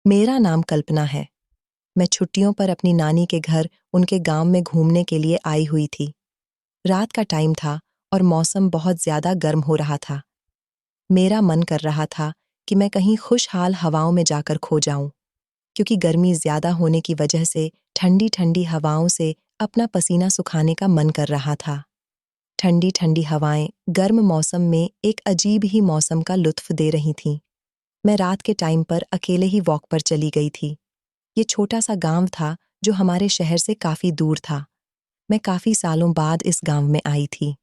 मेरा नाम कल्पना है। मैं छुट्टियों पर अपनी नानी के घर उनके गांव में घूमने के लिए आई हुई थी। रात का टाइम था और मौसम बहुत ज्यादा गर्म हो रहा था। मेरा मन कर रहा था कि मैं कहीं खुशहाल हवाओं में जाकर खो जाऊं, क्योंकि गर्मी ज्यादा होने की वजह से ठंडी ठंडी हवाओं से अपना पसीना सुखाने का मन कर रहा था। ठंडी ठंडी हवाएं गर्म मौसम में एक अजीब ही मौसम का लुत्फ दे रही थीं। मैं रात के टाइम पर अकेले ही वॉक पर चली गई थी। ये छोटा सा गांव था जो हमारे शहर से काफी दूर था। मैं काफी सालों बाद इस गांव में आई थी।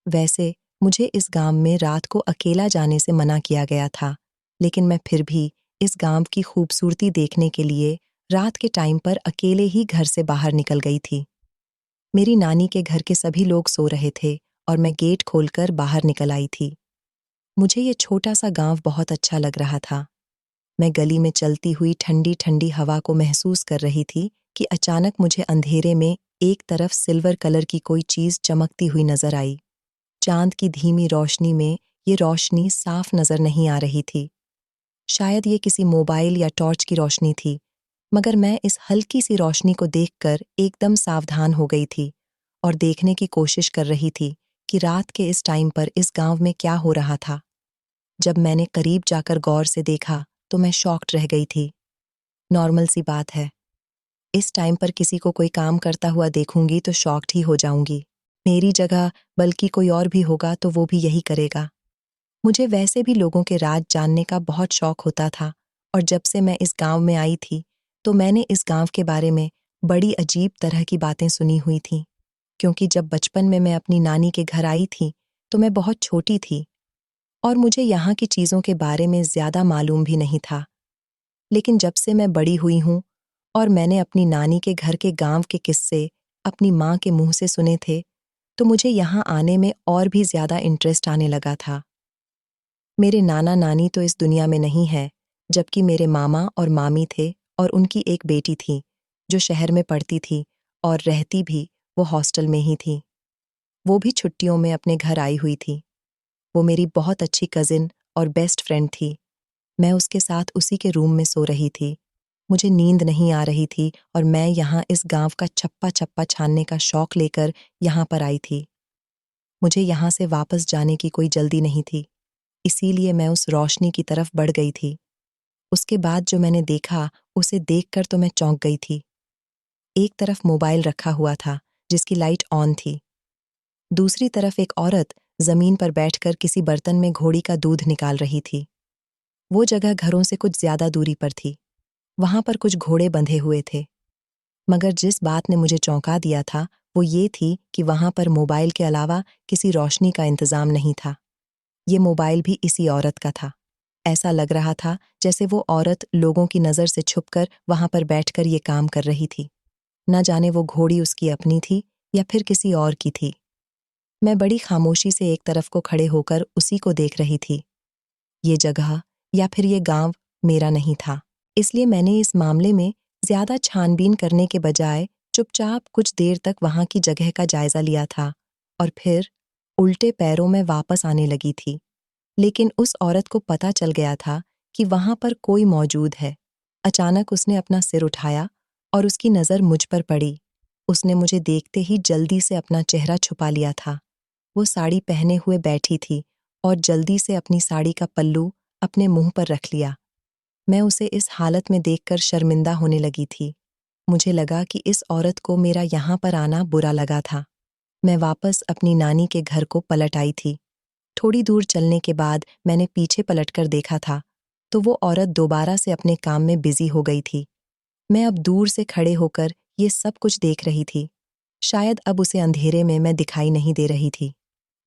वैसे मुझे इस गांव में रात को अकेला जाने से मना किया गया था, लेकिन मैं फिर भी इस गांव की खूबसूरती देखने के लिए रात के टाइम पर अकेले ही घर से बाहर निकल गई थी। मेरी नानी के घर के सभी लोग सो रहे थे और मैं गेट खोलकर बाहर निकल आई थी। मुझे ये छोटा सा गांव बहुत अच्छा लग रहा था। मैं गली में चलती हुई ठंडी ठंडी हवा को महसूस कर रही थी कि अचानक मुझे अंधेरे में एक तरफ सिल्वर कलर की कोई चीज चमकती हुई नजर आई। चांद की धीमी रोशनी में ये रोशनी साफ नजर नहीं आ रही थी। शायद ये किसी मोबाइल या टॉर्च की रोशनी थी, मगर मैं इस हल्की सी रोशनी को देखकर एकदम सावधान हो गई थी और देखने की कोशिश कर रही थी कि रात के इस टाइम पर इस गांव में क्या हो रहा था। जब मैंने करीब जाकर गौर से देखा तो मैं शॉक्ड रह गई थी। नॉर्मल सी बात है, इस टाइम पर किसी को कोई काम करता हुआ देखूंगी तो शॉक्ड ही हो जाऊंगी। मेरी जगह बल्कि कोई और भी होगा तो वो भी यही करेगा। मुझे वैसे भी लोगों के राज जानने का बहुत शौक होता था, और जब से मैं इस गांव में आई थी तो मैंने इस गांव के बारे में बड़ी अजीब तरह की बातें सुनी हुई थीं। क्योंकि जब बचपन में मैं अपनी नानी के घर आई थी तो मैं बहुत छोटी थी और मुझे यहाँ की चीज़ों के बारे में ज़्यादा मालूम भी नहीं था। लेकिन जब से मैं बड़ी हुई हूँ और मैंने अपनी नानी के घर के गांव के किस्से अपनी माँ के मुंह से सुने थे, तो मुझे यहाँ आने में और भी ज़्यादा इंटरेस्ट आने लगा था। मेरे नाना नानी तो इस दुनिया में नहीं है, जबकि मेरे मामा और मामी थे और उनकी एक बेटी थी जो शहर में पढ़ती थी और रहती भी वो हॉस्टल में ही थी। वो भी छुट्टियों में अपने घर आई हुई थी। वो मेरी बहुत अच्छी कजिन और बेस्ट फ्रेंड थी। मैं उसके साथ उसी के रूम में सो रही थी। मुझे नींद नहीं आ रही थी और मैं यहाँ इस गांव का चप्पा चप्पा छानने का शौक लेकर यहाँ पर आई थी। मुझे यहाँ से वापस जाने की कोई जल्दी नहीं थी, इसीलिए मैं उस रोशनी की तरफ बढ़ गई थी। उसके बाद जो मैंने देखा उसे देखकर तो मैं चौंक गई थी। एक तरफ मोबाइल रखा हुआ था जिसकी लाइट ऑन थी। दूसरी तरफ एक औरत जमीन पर बैठकर किसी बर्तन में घोड़ी का दूध निकाल रही थी। वो जगह घरों से कुछ ज्यादा दूरी पर थी। वहां पर कुछ घोड़े बंधे हुए थे। मगर जिस बात ने मुझे चौंका दिया था वो ये थी कि वहां पर मोबाइल के अलावा किसी रोशनी का इंतजाम नहीं था। ये मोबाइल भी इसी औरत का था। ऐसा लग रहा था जैसे वो औरत लोगों की नजर से छुपकर वहां पर बैठकर ये काम कर रही थी। न जाने वो घोड़ी उसकी अपनी थी या फिर किसी और की थी। मैं बड़ी खामोशी से एक तरफ को खड़े होकर उसी को देख रही थी। ये जगह या फिर ये गांव मेरा नहीं था, इसलिए मैंने इस मामले में ज्यादा छानबीन करने के बजाय चुपचाप कुछ देर तक वहां की जगह का जायजा लिया था और फिर उल्टे पैरों में वापस आने लगी थी। लेकिन उस औरत को पता चल गया था कि वहां पर कोई मौजूद है। अचानक उसने अपना सिर उठाया और उसकी नजर मुझ पर पड़ी। उसने मुझे देखते ही जल्दी से अपना चेहरा छुपा लिया था। वो साड़ी पहने हुए बैठी थी और जल्दी से अपनी साड़ी का पल्लू अपने मुंह पर रख लिया। मैं उसे इस हालत में देखकर शर्मिंदा होने लगी थी। मुझे लगा कि इस औरत को मेरा यहाँ पर आना बुरा लगा था। मैं वापस अपनी नानी के घर को पलट आई थी। थोड़ी दूर चलने के बाद मैंने पीछे पलटकर देखा था तो वो औरत दोबारा से अपने काम में बिजी हो गई थी। मैं अब दूर से खड़े होकर ये सब कुछ देख रही थी। शायद अब उसे अंधेरे में मैं दिखाई नहीं दे रही थी।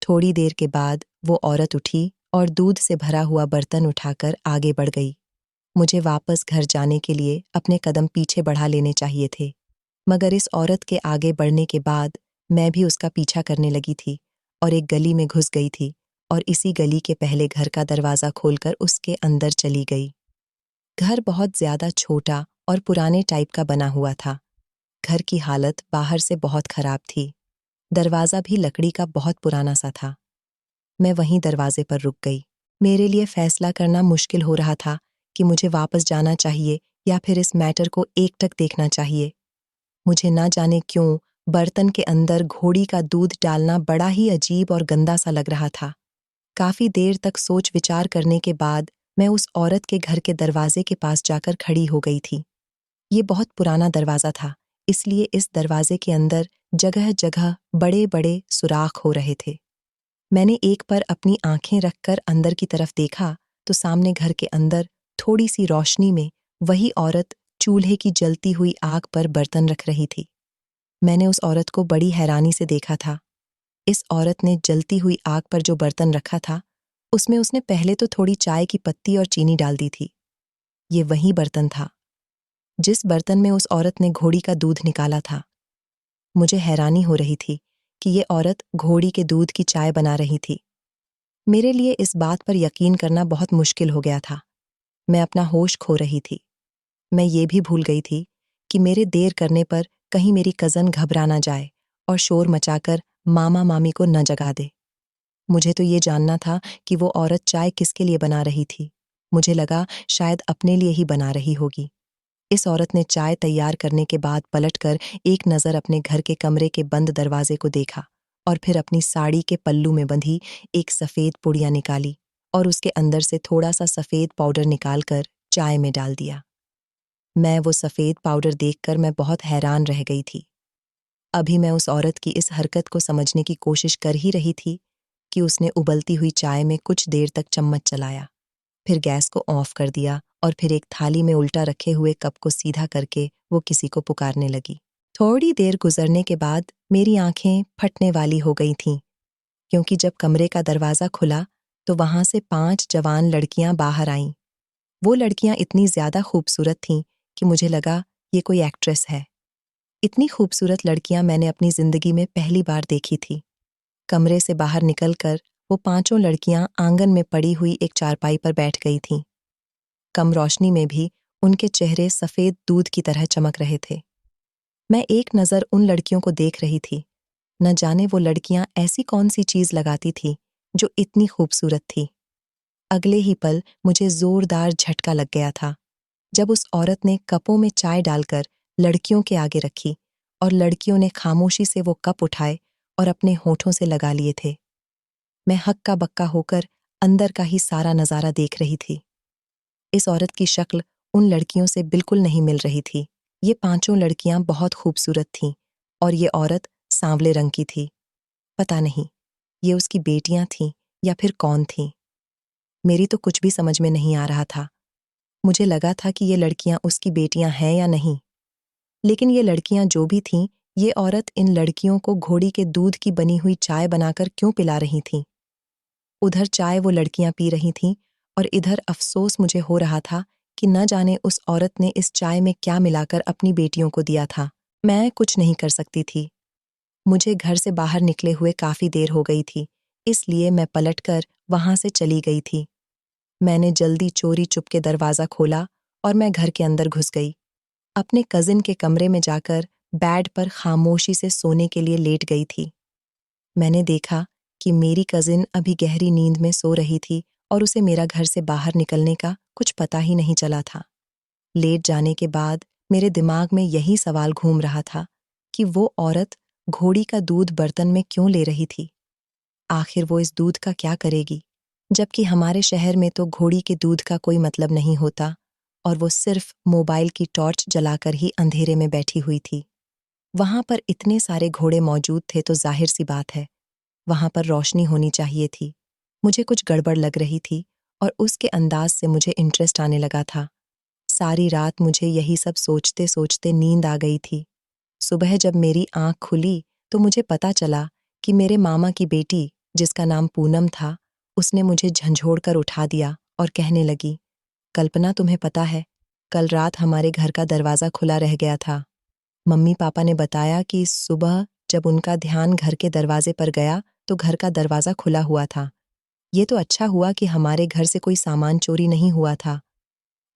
थोड़ी देर के बाद वो औरत उठी और दूध से भरा हुआ बर्तन उठाकर आगे बढ़ गई। मुझे वापस घर जाने के लिए अपने कदम पीछे बढ़ा लेने चाहिए थे, मगर इस औरत के आगे बढ़ने के बाद मैं भी उसका पीछा करने लगी थी और एक गली में घुस गई थी और इसी गली के पहले घर का दरवाजा खोलकर उसके अंदर चली गई। घर बहुत ज्यादा छोटा और पुराने टाइप का बना हुआ था। घर की हालत बाहर से बहुत खराब थी। दरवाजा भी लकड़ी का बहुत पुराना सा था। मैं वहीं दरवाजे पर रुक गई। मेरे लिए फैसला करना मुश्किल हो रहा था कि मुझे वापस जाना चाहिए या फिर इस मैटर को एकटक देखना चाहिए। मुझे ना जाने क्यों बर्तन के अंदर घोड़ी का दूध डालना बड़ा ही अजीब और गंदा सा लग रहा था। काफी देर तक सोच विचार करने के बाद मैं उस औरत के घर के दरवाजे के पास जाकर खड़ी हो गई थी। ये बहुत पुराना दरवाजा था, इसलिए इस दरवाजे के अंदर जगह जगह बड़े बड़े सुराख हो रहे थे। मैंने एक पर अपनी आंखें रखकर अंदर की तरफ देखा तो सामने घर के अंदर थोड़ी सी रोशनी में वही औरत चूल्हे की जलती हुई आग पर बर्तन रख रही थी। मैंने उस औरत को बड़ी हैरानी से देखा था। इस औरत ने जलती हुई आग पर जो बर्तन रखा था, उसमें उसने पहले तो थोड़ी चाय की पत्ती और चीनी डाल दी थी। ये वही बर्तन था जिस बर्तन में उस औरत ने घोड़ी का दूध निकाला था। मुझे हैरानी हो रही थी कि ये औरत घोड़ी के दूध की चाय बना रही थी। मेरे लिए इस बात पर यकीन करना बहुत मुश्किल हो गया था। मैं अपना होश खो रही थी। मैं ये भी भूल गई थी कि मेरे देर करने पर कहीं मेरी कज़न घबरा ना जाए और शोर मचाकर मामा मामी को न जगा दे। मुझे तो ये जानना था कि वो औरत चाय किसके लिए बना रही थी। मुझे लगा शायद अपने लिए ही बना रही होगी। इस औरत ने चाय तैयार करने के बाद पलटकर एक नज़र अपने घर के कमरे के बंद दरवाजे को देखा और फिर अपनी साड़ी के पल्लू में बंधी एक सफ़ेद पुड़िया निकाली और उसके अंदर से थोड़ा सा सफ़ेद पाउडर निकालकर चाय में डाल दिया। मैं वो सफ़ेद पाउडर देखकर मैं बहुत हैरान रह गई थी। अभी मैं उस औरत की इस हरकत को समझने की कोशिश कर ही रही थी कि उसने उबलती हुई चाय में कुछ देर तक चम्मच चलाया, फिर गैस को ऑफ कर दिया और फिर एक थाली में उल्टा रखे हुए कप को सीधा करके वो किसी को पुकारने लगी। थोड़ी देर गुजरने के बाद मेरी आंखें फटने वाली हो गई थीं, क्योंकि जब कमरे का दरवाज़ा खुला तो वहां से 5 जवान लड़कियां बाहर आईं। वो लड़कियां इतनी ज़्यादा खूबसूरत थीं कि मुझे लगा ये कोई एक्ट्रेस है। इतनी खूबसूरत लड़कियां मैंने अपनी ज़िंदगी में पहली बार देखी थी। कमरे से बाहर निकलकर वो 5 लड़कियां आंगन में पड़ी हुई एक चारपाई पर बैठ गई थीं। कम रोशनी में भी उनके चेहरे सफ़ेद दूध की तरह चमक रहे थे। मैं एक नज़र उन लड़कियों को देख रही थी। न जाने वो लड़कियां ऐसी कौन सी चीज़ लगाती थी जो इतनी खूबसूरत थी। अगले ही पल मुझे ज़ोरदार झटका लग गया था जब उस औरत ने कपों में चाय डालकर लड़कियों के आगे रखी और लड़कियों ने खामोशी से वो कप उठाए और अपने होठों से लगा लिए थे। मैं हक्का बक्का होकर अंदर का ही सारा नज़ारा देख रही थी। इस औरत की शक्ल उन लड़कियों से बिल्कुल नहीं मिल रही थी। ये 5 लड़कियां बहुत खूबसूरत थीं और ये औरत सांवले रंग की थी। पता नहीं ये उसकी बेटियां थीं या फिर कौन थीं। मेरी तो कुछ भी समझ में नहीं आ रहा था। मुझे लगा था कि ये लड़कियां उसकी बेटियां हैं या नहीं, लेकिन ये लड़कियां जो भी थीं, ये औरत इन लड़कियों को घोड़ी के दूध की बनी हुई चाय बनाकर क्यों पिला रही थीं? उधर चाय वो लड़कियां पी रही थीं और इधर अफसोस मुझे हो रहा था कि न जाने उस औरत ने इस चाय में क्या मिलाकर अपनी बेटियों को दिया था। मैं कुछ नहीं कर सकती थी। मुझे घर से बाहर निकले हुए काफी देर हो गई थी, इसलिए मैं पलटकर वहां से चली गई थी। मैंने जल्दी चोरी चुपके दरवाजा खोला और मैं घर के अंदर घुस गई। अपने कजिन के कमरे में जाकर बेड पर खामोशी से सोने के लिए लेट गई थी। मैंने देखा कि मेरी कजिन अभी गहरी नींद में सो रही थी और उसे मेरा घर से बाहर निकलने का कुछ पता ही नहीं चला था। लेट जाने के बाद मेरे दिमाग में यही सवाल घूम रहा था कि वो औरत घोड़ी का दूध बर्तन में क्यों ले रही थी। आखिर वो इस दूध का क्या करेगी, जबकि हमारे शहर में तो घोड़ी के दूध का कोई मतलब नहीं होता और वो सिर्फ मोबाइल की टॉर्च जलाकर ही अंधेरे में बैठी हुई थी। वहां पर इतने सारे घोड़े मौजूद थे तो जाहिर सी बात है वहां पर रोशनी होनी चाहिए थी। मुझे कुछ गड़बड़ लग रही थी और उसके अंदाज से मुझे इंटरेस्ट आने लगा था। सारी रात मुझे यही सब सोचते सोचते नींद आ गई थी। सुबह जब मेरी आंख खुली तो मुझे पता चला कि मेरे मामा की बेटी, जिसका नाम पूनम था, उसने मुझे झंझोड़ कर उठा दिया और कहने लगी, कल्पना तुम्हें पता है, कल रात हमारे घर का दरवाज़ा खुला रह गया था। मम्मी पापा ने बताया कि सुबह जब उनका ध्यान घर के दरवाजे पर गया तो घर का दरवाज़ा खुला हुआ था। ये तो अच्छा हुआ कि हमारे घर से कोई सामान चोरी नहीं हुआ था।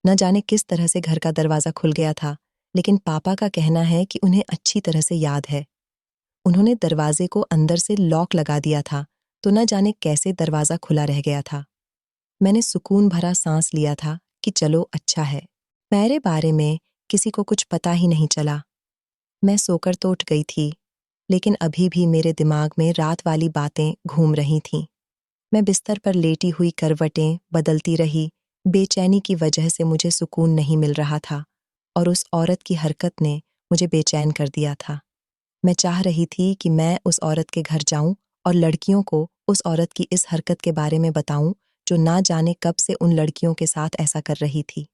न जाने किस तरह से घर का दरवाज़ा खुल गया था, लेकिन पापा का कहना है कि उन्हें अच्छी तरह से याद है। उन्होंने दरवाजे को अंदर से लॉक लगा दिया था, तो न जाने कैसे दरवाज़ा खुला रह गया था। मैंने सुकून भरा सांस लिया था कि चलो अच्छा है, मेरे बारे में किसी को कुछ पता ही नहीं चला। मैं सोकर तो उठ गई थी, लेकिन अभी भी मेरे दिमाग में रात वाली बातें घूम रही थीं। मैं बिस्तर पर लेटी हुई करवटें बदलती रही, बेचैनी की वजह से मुझे सुकून नहीं मिल रहा था और उस औरत की हरकत ने मुझे बेचैन कर दिया था। मैं चाह रही थी कि मैं उस औरत के घर जाऊं और लड़कियों को उस औरत की इस हरकत के बारे में बताऊं, जो ना जाने कब से उन लड़कियों के साथ ऐसा कर रही थी।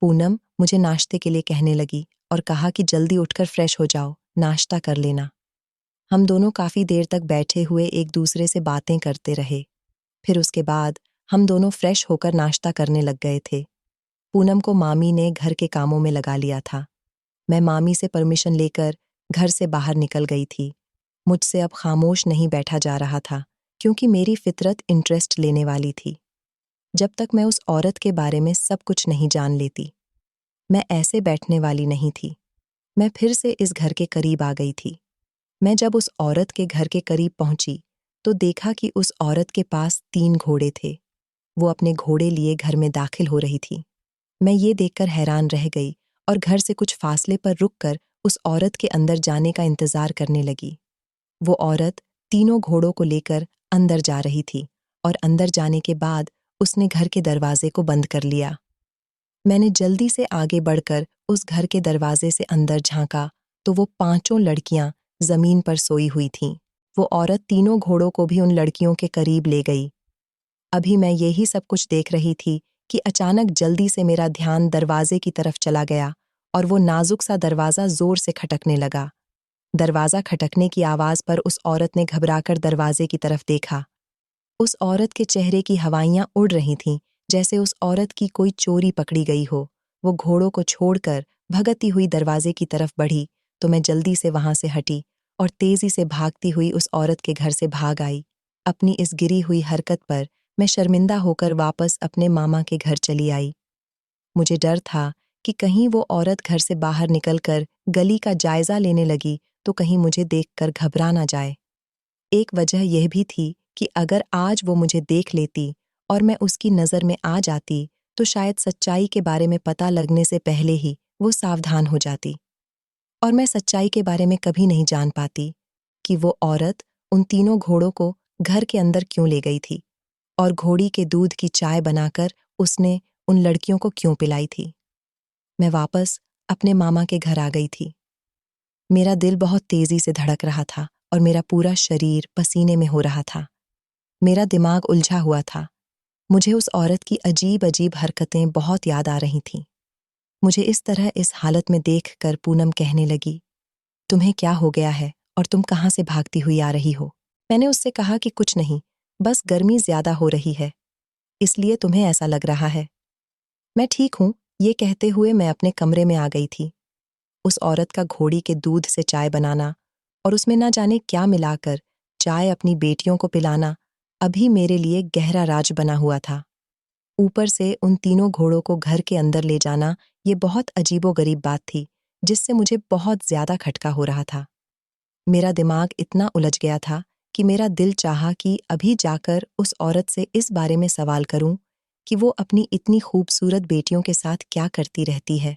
पूनम मुझे नाश्ते के लिए कहने लगी और कहा कि जल्दी उठकर फ्रेश हो जाओ, नाश्ता कर लेना। हम दोनों काफ़ी देर तक बैठे हुए एक दूसरे से बातें करते रहे। फिर उसके बाद हम दोनों फ्रेश होकर नाश्ता करने लग गए थे। पूनम को मामी ने घर के कामों में लगा लिया था। मैं मामी से परमिशन लेकर घर से बाहर निकल गई थी। मुझसे अब खामोश नहीं बैठा जा रहा था, क्योंकि मेरी फितरत इंटरेस्ट लेने वाली थी। जब तक मैं उस औरत के बारे में सब कुछ नहीं जान लेती, मैं ऐसे बैठने वाली नहीं थी। मैं फिर से इस घर के करीब आ गई थी। मैं जब उस औरत के घर के करीब पहुंची, तो देखा कि उस औरत के पास 3 घोड़े थे। वो अपने घोड़े लिए घर में दाखिल हो रही थी। मैं ये देखकर हैरान रह गई और घर से कुछ फासले पर रुककर उस औरत के अंदर जाने का इंतजार करने लगी। वो औरत तीनों घोड़ों को लेकर अंदर जा रही थी और अंदर जाने के बाद उसने घर के दरवाजे को बंद कर लिया। मैंने जल्दी से आगे बढ़कर उस घर के दरवाजे से अंदर झांका, तो वो 5 लड़कियां जमीन पर सोई हुई थीं। वो औरत तीनों घोड़ों को भी उन लड़कियों के करीब ले गई। अभी मैं यही सब कुछ देख रही थी कि अचानक जल्दी से मेरा ध्यान दरवाजे की तरफ चला गया और वो नाजुक सा दरवाजा जोर से खटकने लगा। दरवाजा खटकने की आवाज पर उस औरत ने घबराकर दरवाजे की तरफ देखा। उस औरत के चेहरे की हवाइयां उड़ रही थीं, जैसे उस औरत की कोई चोरी पकड़ी गई हो। वो घोड़ों को छोड़कर भगती हुई दरवाजे की तरफ बढ़ी, तो मैं जल्दी से वहां से हटी और तेजी से भागती हुई उस औरत के घर से भाग आई। अपनी इस गिरी हुई हरकत पर मैं शर्मिंदा होकर वापस अपने मामा के घर चली आई। मुझे डर था कि कहीं वो औरत घर से बाहर निकलकर गली का जायजा लेने लगी, तो कहीं मुझे देखकर घबरा ना जाए। एक वजह यह भी थी कि अगर आज वो मुझे देख लेती और मैं उसकी नज़र में आ जाती, तो शायद सच्चाई के बारे में पता लगने से पहले ही वो सावधान हो जाती और मैं सच्चाई के बारे में कभी नहीं जान पाती कि वो औरत उन तीनों घोड़ों को घर के अंदर क्यों ले गई थी और घोड़ी के दूध की चाय बनाकर उसने उन लड़कियों को क्यों पिलाई थी। मैं वापस अपने मामा के घर आ गई थी। मेरा दिल बहुत तेजी से धड़क रहा था और मेरा पूरा शरीर पसीने में हो रहा था। मेरा दिमाग उलझा हुआ था। मुझे उस औरत की अजीब-अजीब हरकतें बहुत याद आ रही थीं। मुझे इस तरह इस हालत में देखकर पूनम कहने लगी, तुम्हें क्या हो गया है और तुम कहाँ से भागती हुई आ रही हो? मैंने उससे कहा कि कुछ नहीं, बस गर्मी ज़्यादा हो रही है, इसलिए तुम्हें ऐसा लग रहा है। मैं ठीक हूँ, ये कहते हुए मैं अपने कमरे में आ गई थी। उस औरत का घोड़ी के दूध से चाय बनाना और उसमें ना जाने क्या मिलाकर चाय अपनी बेटियों को पिलाना अभी मेरे लिए गहरा राज बना हुआ था। ऊपर से उन तीनों घोड़ों को घर के अंदर ले जाना, ये बहुत अजीबो-गरीब बात थी, जिससे मुझे बहुत ज्यादा खटका हो रहा था। मेरा दिमाग इतना उलझ गया था कि मेरा दिल चाहा कि अभी जाकर उस औरत से इस बारे में सवाल करूं कि वो अपनी इतनी खूबसूरत बेटियों के साथ क्या करती रहती है।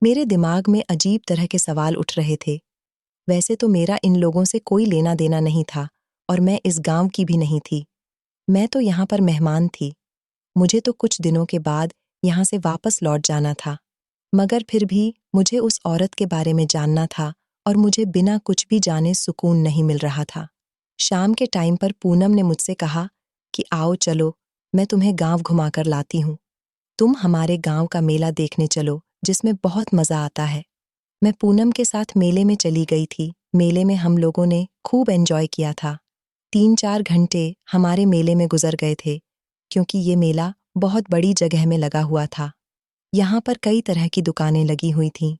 मेरे दिमाग में अजीब तरह के सवाल उठ रहे थे। वैसे तो मेरा इन लोगों से कोई लेना देना नहीं था और मैं इस गांव की भी नहीं थी। मैं तो यहाँ पर मेहमान थी। मुझे तो कुछ दिनों के बाद यहाँ से वापस लौट जाना था, मगर फिर भी मुझे उस औरत के बारे में जानना था और मुझे बिना कुछ भी जाने सुकून नहीं मिल रहा था। शाम के टाइम पर पूनम ने मुझसे कहा कि आओ चलो, मैं तुम्हें गांव घुमाकर लाती हूँ। तुम हमारे गांव का मेला देखने चलो, जिसमें बहुत मजा आता है। मैं पूनम के साथ मेले में चली गई थी। मेले में हम लोगों ने खूब एंजॉय किया था। 3-4 घंटे हमारे मेले में गुजर गए थे, क्योंकि ये मेला बहुत बड़ी जगह में लगा हुआ था। यहाँ पर कई तरह की दुकानें लगी हुई थीं।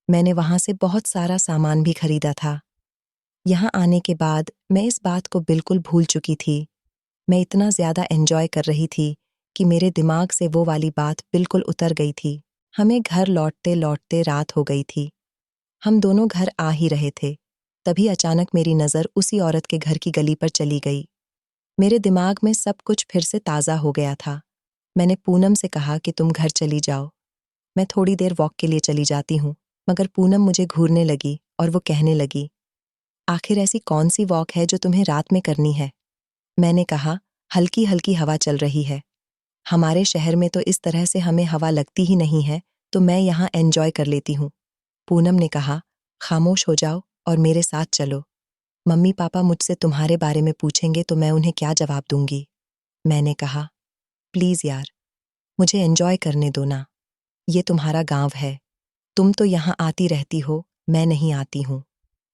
मैंने वहाँ से बहुत सारा सामान भी खरीदा था। यहाँ आने के बाद मैं इस बात को बिल्कुल भूल चुकी थी। मैं इतना ज़्यादा एंजॉय कर रही थी कि मेरे दिमाग से वो वाली बात बिल्कुल उतर गई थी। हमें घर लौटते-लौटते रात हो गई थी। हम दोनों घर आ ही रहे थे। तभी अचानक मेरी नज़र उसी औरत के घर की गली पर चली गई। मेरे दिमाग में सब कुछ फिर से ताज़ा हो गया था। मैंने पूनम से कहा कि तुम घर चली जाओ, मैं थोड़ी देर वॉक के लिए चली जाती हूँ। मगर पूनम मुझे घूरने लगी और वो कहने लगी, आखिर ऐसी कौन सी वॉक है जो तुम्हें रात में करनी है? मैंने कहा, हल्की हल्की हवा चल रही है, हमारे शहर में तो इस तरह से हमें हवा लगती ही नहीं है, तो मैं यहाँ एंजॉय कर लेती हूँ। पूनम ने कहा, खामोश हो जाओ और मेरे साथ चलो। मम्मी पापा मुझसे तुम्हारे बारे में पूछेंगे तो मैं उन्हें क्या जवाब दूंगी? मैंने कहा, प्लीज यार, मुझे एंजॉय करने दो ना, ये तुम्हारा गांव है, तुम तो यहाँ आती रहती हो, मैं नहीं आती हूँ।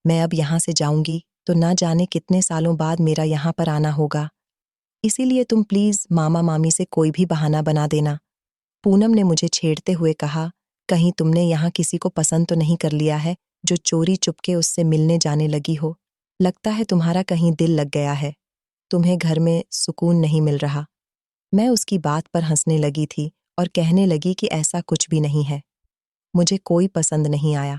मैं अब यहाँ से जाऊंगी तो ना जाने कितने सालों बाद मेरा यहाँ पर आना होगा, इसीलिए तुम प्लीज मामा मामी से कोई भी बहाना बना देना। पूनम ने मुझे छेड़ते हुए कहा, कहीं तुमने यहाँ किसी को पसंद तो नहीं कर लिया है जो चोरी चुपके उससे मिलने जाने लगी हो? लगता है तुम्हारा कहीं दिल लग गया है, तुम्हें घर में सुकून नहीं मिल रहा। मैं उसकी बात पर हंसने लगी थी और कहने लगी कि ऐसा कुछ भी नहीं है, मुझे कोई पसंद नहीं आया,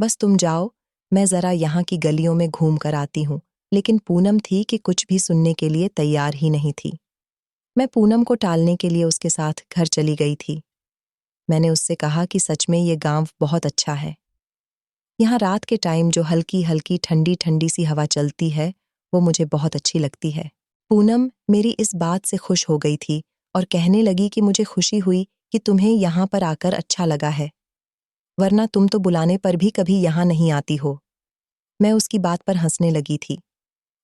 बस तुम जाओ, मैं जरा यहाँ की गलियों में घूम कर आती हूँ। लेकिन पूनम थी कि कुछ भी सुनने के लिए तैयार ही नहीं थी। मैं पूनम को टालने के लिए उसके साथ घर चली गई थी। मैंने उससे कहा कि सच में ये गांव बहुत अच्छा है, यहाँ रात के टाइम जो हल्की हल्की ठंडी ठंडी सी हवा चलती है वो मुझे बहुत अच्छी लगती है। पूनम मेरी इस बात से खुश हो गई थी और कहने लगी कि मुझे खुशी हुई कि तुम्हें यहाँ पर आकर अच्छा लगा है, वरना तुम तो बुलाने पर भी कभी यहाँ नहीं आती हो। मैं उसकी बात पर हंसने लगी थी।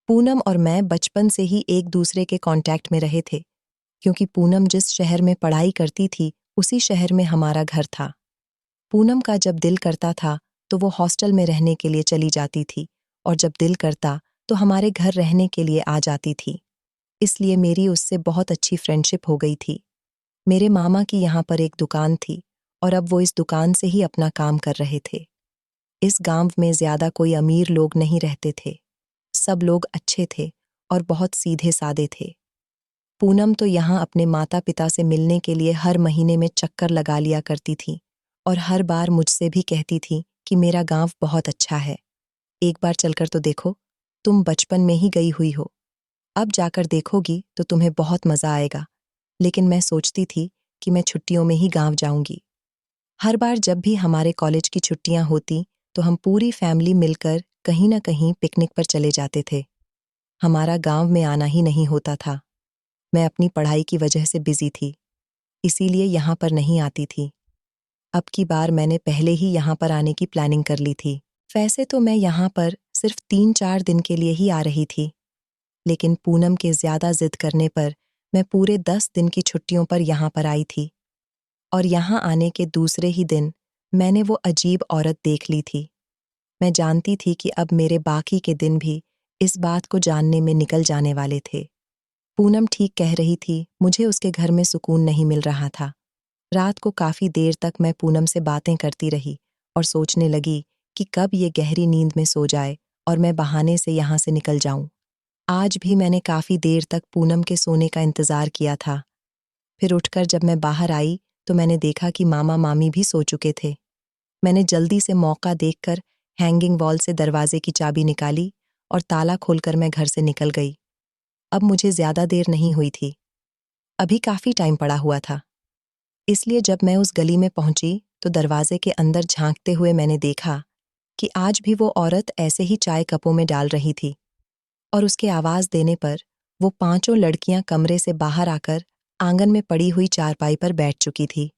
पूनम और मैं बचपन से ही एक दूसरे के कांटेक्ट में रहे थे, क्योंकि पूनम जिस शहर में पढ़ाई करती थी उसी शहर में हमारा घर था। पूनम का जब दिल करता था तो वो हॉस्टल में रहने के लिए चली जाती थी और जब दिल करता तो हमारे घर रहने के लिए आ जाती थी। इसलिए मेरी उससे बहुत अच्छी फ्रेंडशिप हो गई थी। मेरे मामा की यहाँ पर एक दुकान थी और अब वो इस दुकान से ही अपना काम कर रहे थे। इस गांव में ज्यादा कोई अमीर लोग नहीं रहते थे, सब लोग अच्छे थे और बहुत सीधे सादे थे। पूनम तो यहाँ अपने माता पिता से मिलने के लिए हर महीने में चक्कर लगा लिया करती थी और हर बार मुझसे भी कहती थी कि मेरा गांव बहुत अच्छा है, एक बार चलकर तो देखो, तुम बचपन में ही गई हुई हो, अब जाकर देखोगी तो तुम्हें बहुत मजा आएगा। लेकिन मैं सोचती थी कि मैं छुट्टियों में ही गांव जाऊंगी। हर बार जब भी हमारे कॉलेज की छुट्टियां होती तो हम पूरी फैमिली मिलकर कहीं ना कहीं पिकनिक पर चले जाते थे। हमारा गांव में आना ही नहीं होता था, मैं अपनी पढ़ाई की वजह से बिजी थी, इसीलिए यहाँ पर नहीं आती थी। अब की बार मैंने पहले ही यहाँ पर आने की प्लानिंग कर ली थी। वैसे तो मैं यहाँ पर सिर्फ 3-4 दिन के लिए ही आ रही थी, लेकिन पूनम के ज्यादा जिद करने पर मैं पूरे 10 दिन की छुट्टियों पर यहाँ पर आई थी। और यहाँ आने के दूसरे ही दिन मैंने वो अजीब औरत देख ली थी। मैं जानती थी कि अब मेरे बाकी के दिन भी इस बात को जानने में निकल जाने वाले थे। पूनम ठीक कह रही थी, मुझे उसके घर में सुकून नहीं मिल रहा था। रात को काफी देर तक मैं पूनम से बातें करती रही और सोचने लगी कि कब ये गहरी नींद में सो जाए और मैं बहाने से यहाँ से निकल जाऊं। आज भी मैंने काफी देर तक पूनम के सोने का इंतजार किया था। फिर उठकर जब मैं बाहर आई तो मैंने देखा कि मामा मामी भी सो चुके थे। मैंने जल्दी से मौका देखकर हैंगिंग वॉल से दरवाजे की चाबी निकाली और ताला खोलकर मैं घर से निकल गई। अब मुझे ज्यादा देर नहीं हुई थी, अभी काफी टाइम पड़ा हुआ था। इसलिए जब मैं उस गली में पहुंची तो दरवाजे के अंदर झांकते हुए मैंने देखा कि आज भी वो औरत ऐसे ही चाय कपों में डाल रही थी और उसके आवाज देने पर वो 5 लड़कियां कमरे से बाहर आकर आंगन में पड़ी हुई चारपाई पर बैठ चुकी थी।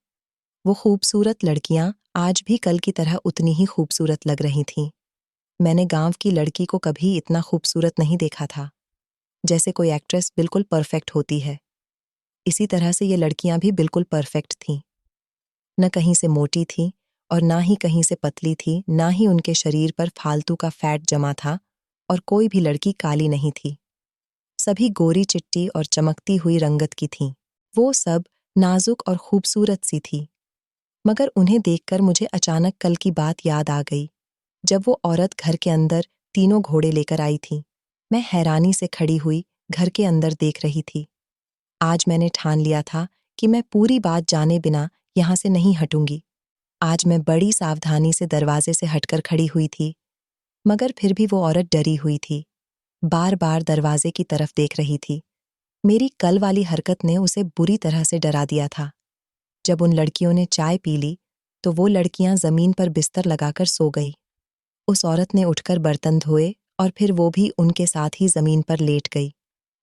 वो खूबसूरत लड़कियां आज भी कल की तरह उतनी ही खूबसूरत लग रही थीं। मैंने गांव की लड़की को कभी इतना खूबसूरत नहीं देखा था, जैसे कोई एक्ट्रेस बिल्कुल परफेक्ट होती है, इसी तरह से ये लड़कियां भी बिल्कुल परफेक्ट थीं। न कहीं से मोटी थी और ना ही कहीं से पतली थी, ना ही उनके शरीर पर फालतू का फैट जमा था और कोई भी लड़की काली नहीं थी। सभी गोरी चिट्टी और चमकती हुई रंगत की थीं। वो सब नाजुक और खूबसूरत सी थी। मगर उन्हें देखकर मुझे अचानक कल की बात याद आ गई, जब वो औरत घर के अंदर 3 घोड़े लेकर आई थी। मैं हैरानी से खड़ी हुई घर के अंदर देख रही थी। आज मैंने ठान लिया था कि मैं पूरी बात जाने बिना यहाँ से नहीं हटूंगी। आज मैं बड़ी सावधानी से दरवाजे से हटकर खड़ी हुई थी, मगर फिर भी वो औरत डरी हुई थी, बार बार दरवाजे की तरफ देख रही थी। मेरी कल वाली हरकत ने उसे बुरी तरह से डरा दिया था। जब उन लड़कियों ने चाय पी ली तो वो लड़कियां जमीन पर बिस्तर लगाकर सो गई। उस औरत ने उठकर बर्तन धोए और फिर वो भी उनके साथ ही जमीन पर लेट गई।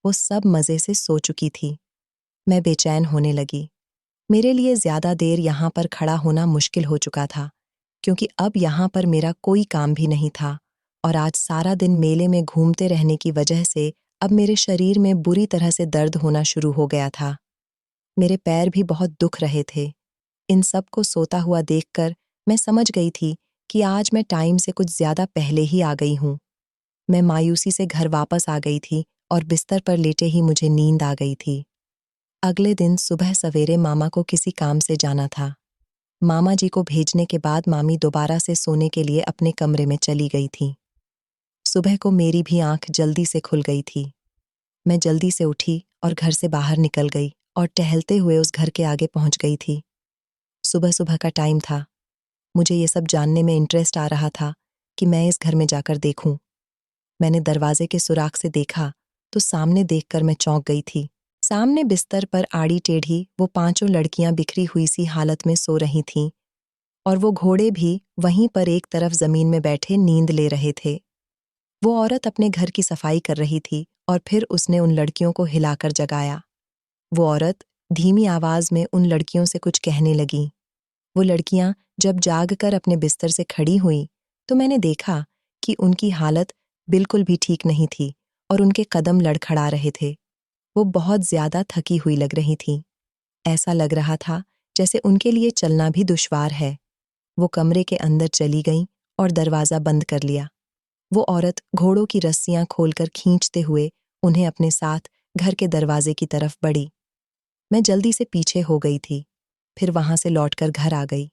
वो सब मजे से सो चुकी थी। मैं बेचैन होने लगी। मेरे लिए ज्यादा देर यहाँ पर खड़ा होना मुश्किल हो चुका था, क्योंकि अब यहाँ पर मेरा कोई काम भी नहीं था और आज सारा दिन मेले में घूमते रहने की वजह से अब मेरे शरीर में बुरी तरह से दर्द होना शुरू हो गया था। मेरे पैर भी बहुत दुख रहे थे। इन सब को सोता हुआ देखकर मैं समझ गई थी कि आज मैं टाइम से कुछ ज्यादा पहले ही आ गई हूँ। मैं मायूसी से घर वापस आ गई थी और बिस्तर पर लेटे ही मुझे नींद आ गई थी। अगले दिन सुबह सवेरे मामा को किसी काम से जाना था। मामा जी को भेजने के बाद मामी दोबारा से सोने के लिए अपने कमरे में चली गई थी। सुबह को मेरी भी आंख जल्दी से खुल गई थी। मैं जल्दी से उठी और घर से बाहर निकल गई और टहलते हुए उस घर के आगे पहुंच गई थी। सुबह सुबह का टाइम था। मुझे ये सब जानने में इंटरेस्ट आ रहा था कि मैं इस घर में जाकर देखूं। मैंने दरवाजे के सुराख से देखा तो सामने देखकर मैं चौंक गई थी। सामने बिस्तर पर आड़ी टेढ़ी वो पांचों लड़कियां बिखरी हुई सी हालत में सो रही थीं और वो घोड़े भी वहीं पर एक तरफ जमीन में बैठे नींद ले रहे थे। वो औरत अपने घर की सफाई कर रही थी और फिर उसने उन लड़कियों को हिलाकर जगाया। वो औरत धीमी आवाज में उन लड़कियों से कुछ कहने लगी। वो लड़कियां जब जागकर अपने बिस्तर से खड़ी हुईं तो मैंने देखा कि उनकी हालत बिल्कुल भी ठीक नहीं थी और उनके कदम लड़खड़ा रहे थे। वो बहुत ज्यादा थकी हुई लग रही थीं। ऐसा लग रहा था जैसे उनके लिए चलना भी दुश्वार है। वो कमरे के अंदर चली गईं और दरवाजा बंद कर लिया। वो औरत घोड़ों की रस्सियां खोलकर खींचते हुए उन्हें अपने साथ घर के दरवाजे की तरफ बढ़ी। मैं जल्दी से पीछे हो गई थी, फिर वहां से लौटकर घर आ गई।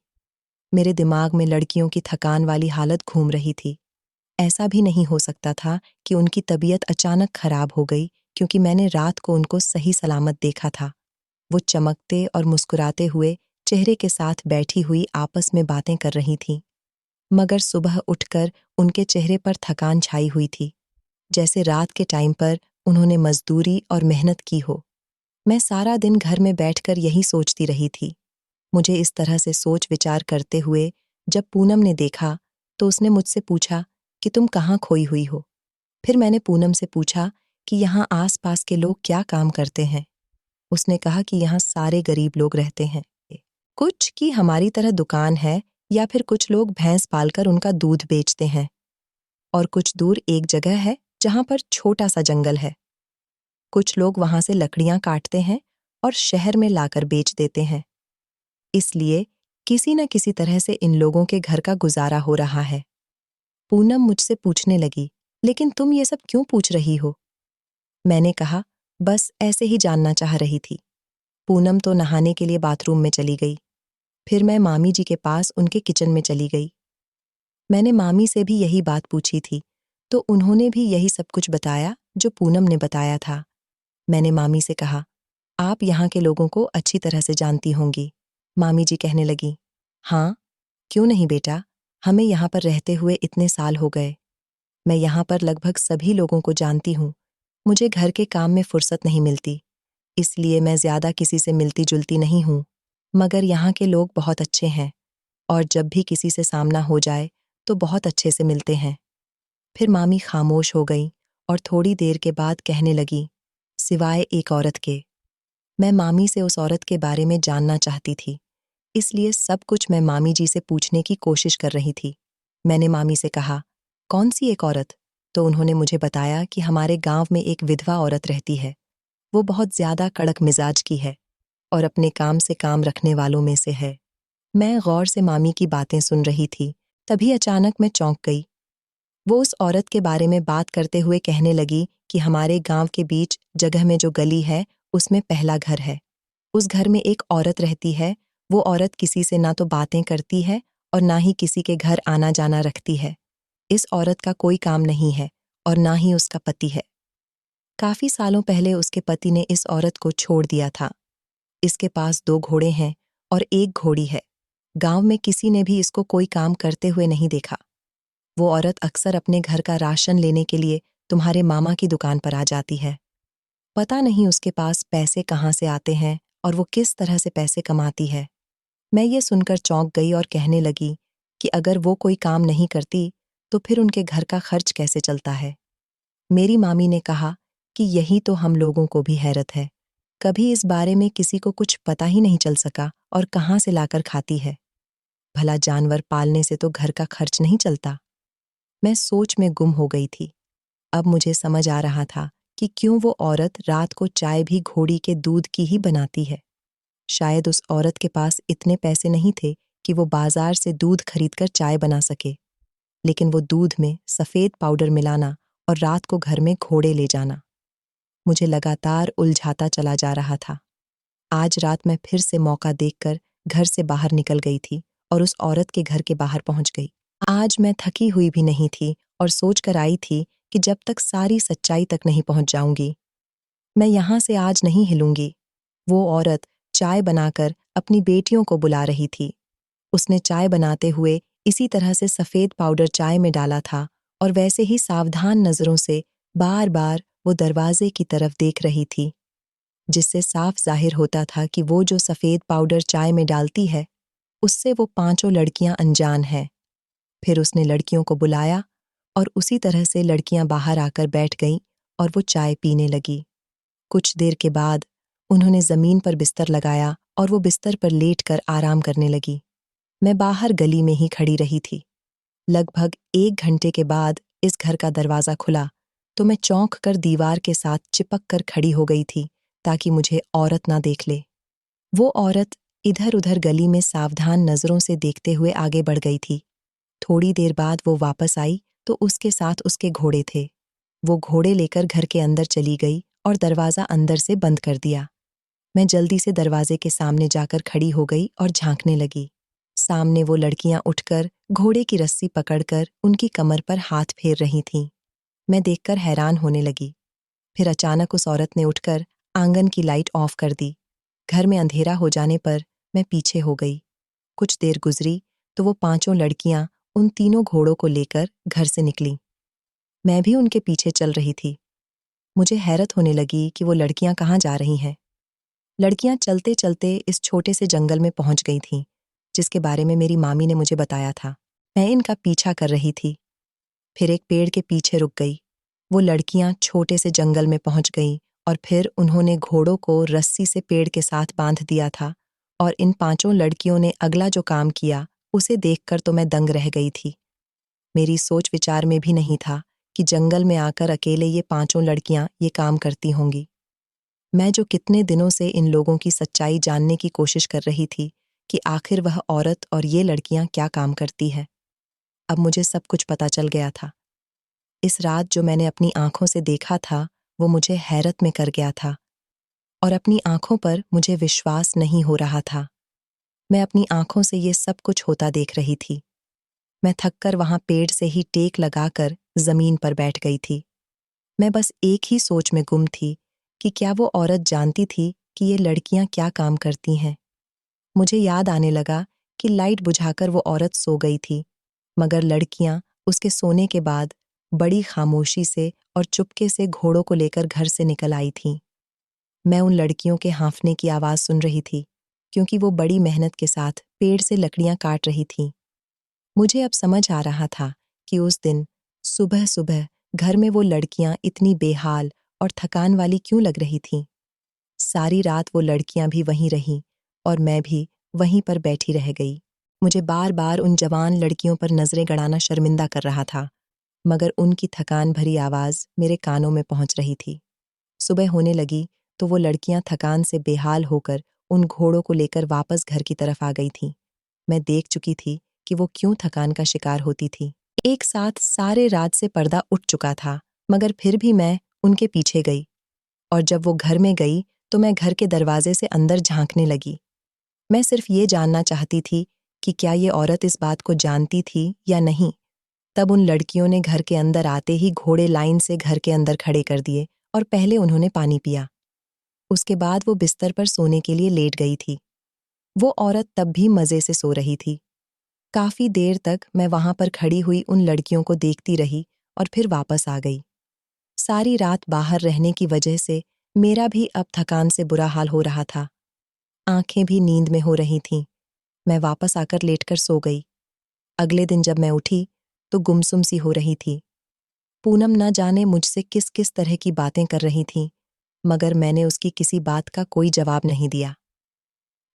मेरे दिमाग में लड़कियों की थकान वाली हालत घूम रही थी। ऐसा भी नहीं हो सकता था कि उनकी तबीयत अचानक खराब हो गई, क्योंकि मैंने रात को उनको सही सलामत देखा था। वो चमकते और मुस्कुराते हुए चेहरे के साथ बैठी हुई आपस में बातें कर रही थीं। मगर सुबह उठकर उनके चेहरे पर थकान छाई हुई थी, जैसे रात के टाइम पर उन्होंने मजदूरी और मेहनत की हो। मैं सारा दिन घर में बैठकर यही सोचती रही थी। मुझे इस तरह से सोच विचार करते हुए जब पूनम ने देखा तो उसने मुझसे पूछा कि तुम कहाँ खोई हुई हो। फिर मैंने पूनम से पूछा कि यहाँ आस-पास के लोग क्या काम करते हैं। उसने कहा कि यहाँ सारे गरीब लोग रहते हैं। कुछ की हमारी तरह दुकान है या फिर कुछ लोग भैंस पालकर उनका दूध बेचते हैं। और कुछ दूर एक जगह है जहाँ पर छोटा सा जंगल है। कुछ लोग वहां से लकड़ियां काटते हैं और शहर में लाकर बेच देते हैं। इसलिए किसी न किसी तरह से इन लोगों के घर का गुजारा हो रहा है। पूनम मुझसे पूछने लगी, लेकिन तुम ये सब क्यों पूछ रही हो? मैंने कहा, बस ऐसे ही जानना चाह रही थी। पूनम तो नहाने के लिए बाथरूम में चली गई। फिर मैं मामी जी के पास उनके किचन में चली गई। मैंने मामी से भी यही बात पूछी थी, तो उन्होंने भी यही सब कुछ बताया जो पूनम ने बताया था। मैंने मामी से कहा, आप यहाँ के लोगों को अच्छी तरह से जानती होंगी। मामी जी कहने लगी, हाँ, क्यों नहीं बेटा, हमें यहाँ पर रहते हुए इतने साल हो गए। मैं यहाँ पर लगभग सभी लोगों को जानती हूँ। मुझे घर के काम में फुर्सत नहीं मिलती, इसलिए मैं ज्यादा किसी से मिलती जुलती नहीं हूँ। मगर यहाँ के लोग बहुत अच्छे हैं और जब भी किसी से सामना हो जाए तो बहुत अच्छे से मिलते हैं। फिर मामी खामोश हो गई और थोड़ी देर के बाद कहने लगी, सिवाय एक औरत के। मैं मामी से उस औरत के बारे में जानना चाहती थी, इसलिए सब कुछ मैं मामी जी से पूछने की कोशिश कर रही थी। मैंने मामी से कहा, कौन सी एक औरत? तो उन्होंने मुझे बताया कि हमारे गांव में एक विधवा औरत रहती है। वो बहुत ज्यादा कड़क मिजाज की है और अपने काम से काम रखने वालों में से है। मैं गौर से मामी की बातें सुन रही थी, तभी अचानक मैं चौंक गई। वो उस औरत के बारे में बात करते हुए कहने लगी कि हमारे गांव के बीच जगह में जो गली है उसमें पहला घर है। उस घर में एक औरत रहती है। वो औरत किसी से ना तो बातें करती है और ना ही किसी के घर आना जाना रखती है। इस औरत का कोई काम नहीं है और ना ही उसका पति है। काफी सालों पहले उसके पति ने इस औरत को छोड़ दिया था। इसके पास 2 घोड़े हैं और 1 घोड़ी है। गांव में किसी ने भी इसको कोई काम करते हुए नहीं देखा। वो औरत अक्सर अपने घर का राशन लेने के लिए तुम्हारे मामा की दुकान पर आ जाती है। पता नहीं उसके पास पैसे कहाँ से आते हैं और वो किस तरह से पैसे कमाती है। मैं ये सुनकर चौंक गई और कहने लगी कि अगर वो कोई काम नहीं करती तो फिर उनके घर का खर्च कैसे चलता है। मेरी मामी ने कहा कि यही तो हम लोगों को भी हैरत है, कभी इस बारे में किसी को कुछ पता ही नहीं चल सका और कहाँ से लाकर खाती है। भला जानवर पालने से तो घर का खर्च नहीं चलता। मैं सोच में गुम हो गई थी। अब मुझे समझ आ रहा था कि क्यों वो औरत रात को चाय भी घोड़ी के दूध की ही बनाती है। शायद उस औरत के पास इतने पैसे नहीं थे कि वो बाजार से दूध खरीदकर चाय बना सके, लेकिन वो दूध में सफेद पाउडर मिलाना और रात को घर में घोड़े ले जाना मुझे लगातार उलझाता चला जा रहा था। आज रात मैं फिर से मौका देखकर घर से बाहर निकल गई थी और उस औरत के घर के बाहर पहुंच गई। आज मैं थकी हुई भी नहीं थी और सोच कर आई थी कि जब तक सारी सच्चाई तक नहीं पहुंच जाऊंगी, मैं यहां से आज नहीं हिलूंगी। वो औरत चाय बनाकर अपनी बेटियों को बुला रही थी। उसने चाय बनाते हुए इसी तरह से सफेद पाउडर चाय में डाला था और वैसे ही सावधान नजरों से बार बार वो दरवाजे की तरफ देख रही थी, जिससे साफ जाहिर होता था कि वो जो सफेद पाउडर चाय में डालती है उससे वो पांचों लड़कियां अनजान हैं। फिर उसने लड़कियों को बुलाया और उसी तरह से लड़कियां बाहर आकर बैठ गईं और वो चाय पीने लगी। कुछ देर के बाद उन्होंने जमीन पर बिस्तर लगाया और वो बिस्तर पर लेटकर आराम करने लगी। मैं बाहर गली में ही खड़ी रही थी। लगभग 1 घंटे के बाद इस घर का दरवाजा खुला तो मैं चौंक कर दीवार के साथ चिपक कर खड़ी हो गई थी ताकि मुझे औरत ना देख ले। वो औरत इधर उधर गली में सावधान नजरों से देखते हुए आगे बढ़ गई थी। थोड़ी देर बाद वो वापस आई तो उसके साथ उसके घोड़े थे। वो घोड़े लेकर घर के अंदर चली गई और दरवाजा अंदर से बंद कर दिया। मैं जल्दी से दरवाजे के सामने जाकर खड़ी हो गई और झांकने लगी। सामने वो लड़कियां उठकर घोड़े की रस्सी पकड़कर उनकी कमर पर हाथ फेर रही थीं। मैं देखकर हैरान होने लगी। फिर अचानक उस औरत ने उठकर आंगन की लाइट ऑफ कर दी। घर में अंधेरा हो जाने पर मैं पीछे हो गई। कुछ देर गुजरी तो वो पांचों लड़कियां उन तीनों घोड़ों को लेकर घर से निकली। मैं भी उनके पीछे चल रही थी। मुझे हैरत होने लगी कि वो लड़कियां कहाँ जा रही हैं। लड़कियां चलते चलते इस छोटे से जंगल में पहुंच गई थीं, जिसके बारे में मेरी मामी ने मुझे बताया था। मैं इनका पीछा कर रही थी। फिर एक पेड़ के पीछे रुक गई। वो लड़कियां छोटे से जंगल में पहुंच गईं और फिर उन्होंने घोड़ों को रस्सी से पेड़ के साथ बांध दिया था और इन पांचों लड़कियों ने अगला जो काम किया उसे देखकर तो मैं दंग रह गई थी। मेरी सोच विचार में भी नहीं था कि जंगल में आकर अकेले ये पांचों लड़कियां ये काम करती होंगी। मैं जो कितने दिनों से इन लोगों की सच्चाई जानने की कोशिश कर रही थी कि आखिर वह औरत और ये लड़कियां क्या काम करती है, अब मुझे सब कुछ पता चल गया था। इस रात जो मैंने अपनी आंखों से देखा था वो मुझे हैरत में कर गया था और अपनी आंखों पर मुझे विश्वास नहीं हो रहा था। मैं अपनी आंखों से ये सब कुछ होता देख रही थी। मैं थककर वहां पेड़ से ही टेक लगाकर जमीन पर बैठ गई थी। मैं बस एक ही सोच में गुम थी कि क्या वो औरत जानती थी कि ये लड़कियां क्या काम करती हैं। मुझे याद आने लगा कि लाइट बुझाकर वो औरत सो गई थी, मगर लड़कियां उसके सोने के बाद बड़ी खामोशी से और चुपके से घोड़ों को लेकर घर से निकल आई थीं। मैं उन लड़कियों के हांफने की आवाज सुन रही थी, क्योंकि वो बड़ी मेहनत के साथ पेड़ से लकड़ियां काट रही थीं। मुझे अब समझ आ रहा था कि उस दिन सुबह सुबह घर में वो लड़कियां इतनी बेहाल और थकान वाली क्यों लग रही थीं। सारी रात वो लड़कियां भी वहीं रहीं और मैं भी वहीं पर बैठी रह गई। मुझे बार बार उन जवान लड़कियों पर नजरें गड़ाना शर्मिंदा कर रहा था, मगर उनकी थकान भरी आवाज मेरे कानों में पहुंच रही थी। सुबह होने लगी तो वो लड़कियां थकान से बेहाल होकर उन घोड़ों को लेकर वापस घर की तरफ आ गई थीं। मैं देख चुकी थी कि वो क्यों थकान का शिकार होती थी। एक साथ सारे रात से पर्दा उठ चुका था, मगर फिर भी मैं उनके पीछे गई और जब वो घर में गई तो मैं घर के दरवाजे से अंदर झांकने लगी। मैं सिर्फ ये जानना चाहती थी कि क्या ये औरत इस बात को जानती थी या नहीं। तब उन लड़कियों ने घर के अंदर आते ही घोड़े लाइन से घर के अंदर खड़े कर दिए और पहले उन्होंने पानी पिया। उसके बाद वो बिस्तर पर सोने के लिए लेट गई थी। वो औरत तब भी मजे से सो रही थी। काफी देर तक मैं वहां पर खड़ी हुई उन लड़कियों को देखती रही और फिर वापस आ गई। सारी रात बाहर रहने की वजह से मेरा भी अब थकान से बुरा हाल हो रहा था। आंखें भी नींद में हो रही थीं। मैं वापस आकर लेटकर सो गई। अगले दिन जब मैं उठी तो गुमसुम सी हो रही थी। पूनम न जाने मुझसे किस किस तरह की बातें कर रही थीं, मगर मैंने उसकी किसी बात का कोई जवाब नहीं दिया।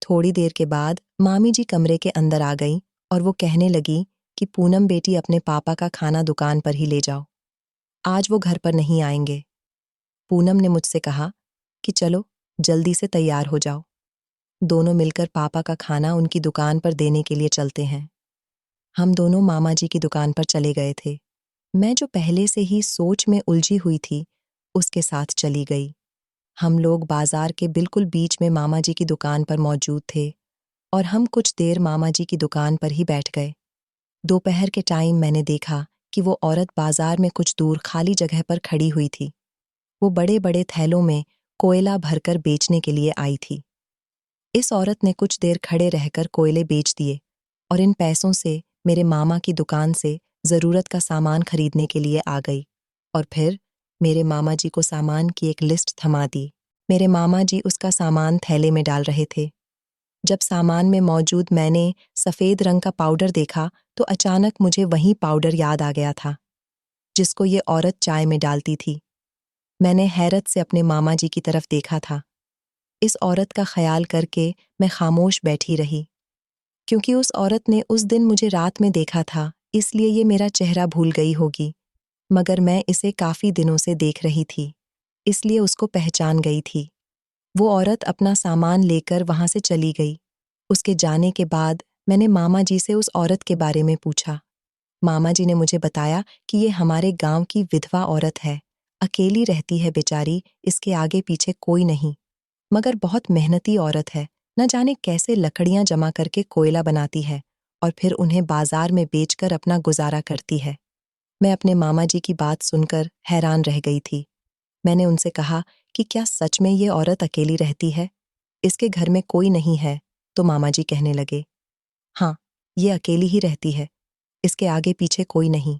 थोड़ी देर के बाद मामी जी कमरे के अंदर आ गईं और वो कहने लगी कि पूनम बेटी अपने पापा का खाना दुकान पर ही ले जाओ। आज वो घर पर नहीं आएंगे। पूनम ने मुझसे कहा कि चलो जल्दी से तैयार हो जाओ। दोनों मिलकर पापा का खाना उनकी दुकान पर देने के लिए चलते हैं। हम दोनों मामा जी की दुकान पर चले गए थे। मैं जो पहले से ही सोच में उलझी हुई थी, उसके साथ चली गई। हम लोग बाजार के बिल्कुल बीच में मामा जी की दुकान पर मौजूद थे और हम कुछ देर मामा जी की दुकान पर ही बैठ गए। दोपहर के टाइम मैंने देखा कि वो औरत बाजार में कुछ दूर खाली जगह पर खड़ी हुई थी। वो बड़े-बड़े थैलों में कोयला भरकर बेचने के लिए आई थी। इस औरत ने कुछ देर खड़े रहकर कोयले बेच दिए और इन पैसों से मेरे मामा की दुकान से ज़रूरत का सामान खरीदने के लिए आ गई और फिर मेरे मामा जी को सामान की एक लिस्ट थमा दी। मेरे मामा जी उसका सामान थैले में डाल रहे थे। जब सामान में मौजूद मैंने सफ़ेद रंग का पाउडर देखा तो अचानक मुझे वही पाउडर याद आ गया था, जिसको ये औरत चाय में डालती थी। मैंने हैरत से अपने मामा जी की तरफ देखा था। इस औरत का ख्याल करके मैं खामोश बैठी रही, क्योंकि उस औरत ने उस दिन मुझे रात में देखा था, इसलिए ये मेरा चेहरा भूल गई होगी। मगर मैं इसे काफ़ी दिनों से देख रही थी, इसलिए उसको पहचान गई थी। वो औरत अपना सामान लेकर वहाँ से चली गई। उसके जाने के बाद मैंने मामा जी से उस औरत के बारे में पूछा। मामा जी ने मुझे बताया कि ये हमारे गांव की विधवा औरत है। अकेली रहती है बेचारी, इसके आगे पीछे कोई नहीं। मगर बहुत मेहनती औरत है। न जाने कैसे लकड़ियां जमा करके कोयला बनाती है और फिर उन्हें बाजार में बेचकर अपना गुजारा करती है। मैं अपने मामा जी की बात सुनकर हैरान रह गई थी। मैंने उनसे कहा कि क्या सच में ये औरत अकेली रहती है? इसके घर में कोई नहीं है? तो मामा जी कहने लगे, हाँ, ये अकेली ही रहती है। इसके आगे पीछे कोई नहीं।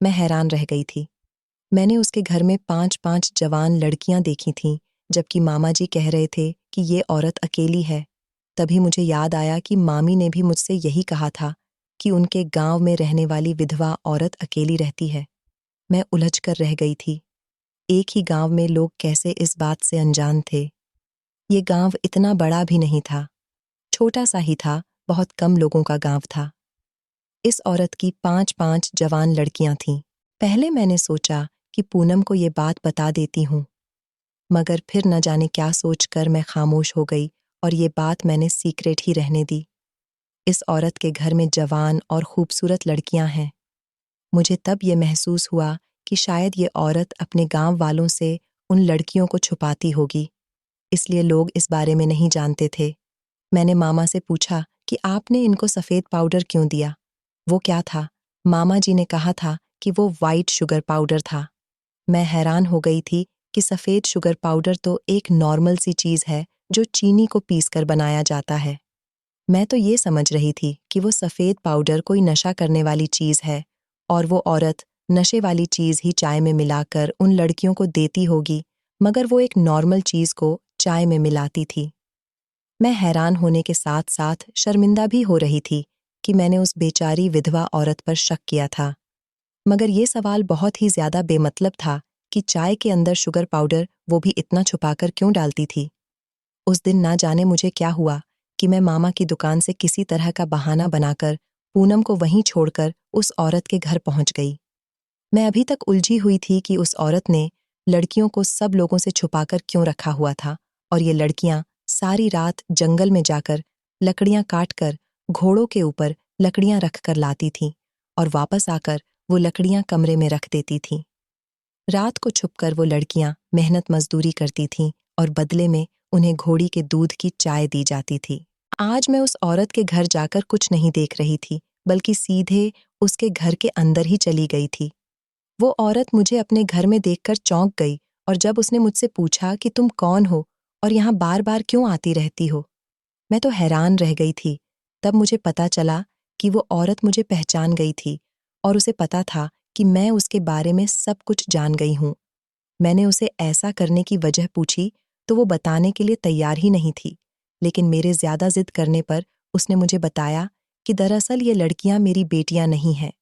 मैं हैरान रह गई थी। मैंने उसके घर में 5-5 जवान लड़कियां देखी थीं, जबकि मामा जी कह रहे थे कि ये औरत अकेली है। तभी मुझे याद आया कि मामी ने भी मुझसे यही कहा था कि उनके गांव में रहने वाली विधवा औरत अकेली रहती है। मैं उलझ कर रह गई थी। एक ही गांव में लोग कैसे इस बात से अनजान थे? ये गांव इतना बड़ा भी नहीं था, छोटा सा ही था, बहुत कम लोगों का गांव था। इस औरत की 5-5 जवान लड़कियां थीं। पहले मैंने सोचा कि पूनम को ये बात बता देती हूँ, मगर फिर न जाने क्या सोचकर मैं खामोश हो गई और ये बात मैंने सीक्रेट ही रहने दी। इस औरत के घर में जवान और खूबसूरत लड़कियां हैं। मुझे तब ये महसूस हुआ कि शायद ये औरत अपने गांव वालों से उन लड़कियों को छुपाती होगी, इसलिए लोग इस बारे में नहीं जानते थे। मैंने मामा से पूछा कि आपने इनको सफ़ेद पाउडर क्यों दिया? वो क्या था? मामा जी ने कहा था कि वो व्हाइट शुगर पाउडर था। मैं हैरान हो गई थी कि सफ़ेद शुगर पाउडर तो एक नॉर्मल सी चीज़ है जो चीनी को पीसकर बनाया जाता है। मैं तो ये समझ रही थी कि वो सफ़ेद पाउडर कोई नशा करने वाली चीज़ है और वो औरत नशे वाली चीज़ ही चाय में मिलाकर उन लड़कियों को देती होगी, मगर वो एक नॉर्मल चीज़ को चाय में मिलाती थी। मैं हैरान होने के साथ-साथ शर्मिंदा भी हो रही थी कि मैंने उस बेचारी विधवा औरत पर शक किया था। मगर ये सवाल बहुत ही ज़्यादा बेमतलब था कि चाय के अंदर शुगर पाउडर वो भी इतना छुपाकर क्यों डालती थी। उस दिन ना जाने मुझे क्या हुआ कि मैं मामा की दुकान से किसी तरह का बहाना बनाकर पूनम को वहीं छोड़कर उस औरत के घर पहुंच गई। मैं अभी तक उलझी हुई थी कि उस औरत ने लड़कियों को सब लोगों से छुपाकर क्यों रखा हुआ था और ये लड़कियां सारी रात जंगल में जाकर लकड़ियां काटकर घोड़ों के ऊपर लकड़ियां रख कर लाती थीं और वापस आकर वो लकड़ियां कमरे में रख देती थीं। रात को छुपकर वो लड़कियां मेहनत मजदूरी करती थीं और बदले में उन्हें घोड़ी के दूध की चाय दी जाती थी। आज मैं उस औरत के घर जाकर कुछ नहीं देख रही थी, बल्कि सीधे उसके घर के अंदर ही चली गई थी। वो औरत मुझे अपने घर में देखकर चौंक गई और जब उसने मुझसे पूछा कि तुम कौन हो और यहाँ बार-बार क्यों आती रहती हो, मैं तो हैरान रह गई थी। तब मुझे पता चला कि वो औरत मुझे पहचान गई थी और उसे पता था कि मैं उसके बारे में सब कुछ जान गई हूँ। मैंने उसे ऐसा करने की वजह पूछी तो वो बताने के लिए तैयार ही नहीं थी, लेकिन मेरे ज़्यादा जिद करने पर उसने मुझे बताया कि दरअसल ये लड़कियां मेरी बेटियां नहीं हैं।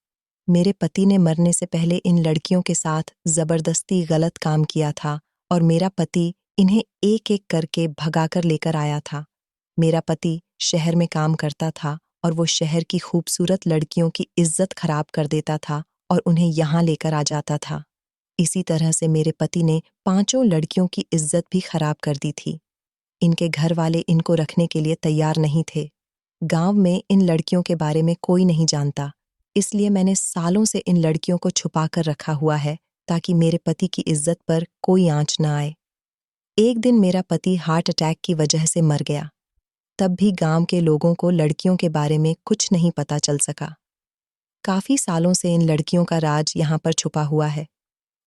मेरे पति ने मरने से पहले इन लड़कियों के साथ ज़बरदस्ती गलत काम किया था और मेरा पति इन्हें एक-एक करके भगाकर लेकर आया था। मेरा पति शहर में काम करता था और वो शहर की खूबसूरत लड़कियों की इज्जत खराब कर देता था और उन्हें यहाँ लेकर आ जाता था। इसी तरह से मेरे पति ने 5 लड़कियों की इज्जत भी खराब कर दी थी। इनके घर वाले इनको रखने के लिए तैयार नहीं थे। गांव में इन लड़कियों के बारे में कोई नहीं जानता, इसलिए मैंने सालों से इन लड़कियों को छुपा कर रखा हुआ है ताकि मेरे पति की इज्जत पर कोई आंच न आए। एक दिन मेरा पति हार्ट अटैक की वजह से मर गया। तब भी गांव के लोगों को लड़कियों के बारे में कुछ नहीं पता चल सका। काफी सालों से इन लड़कियों का राज यहाँ पर छुपा हुआ है।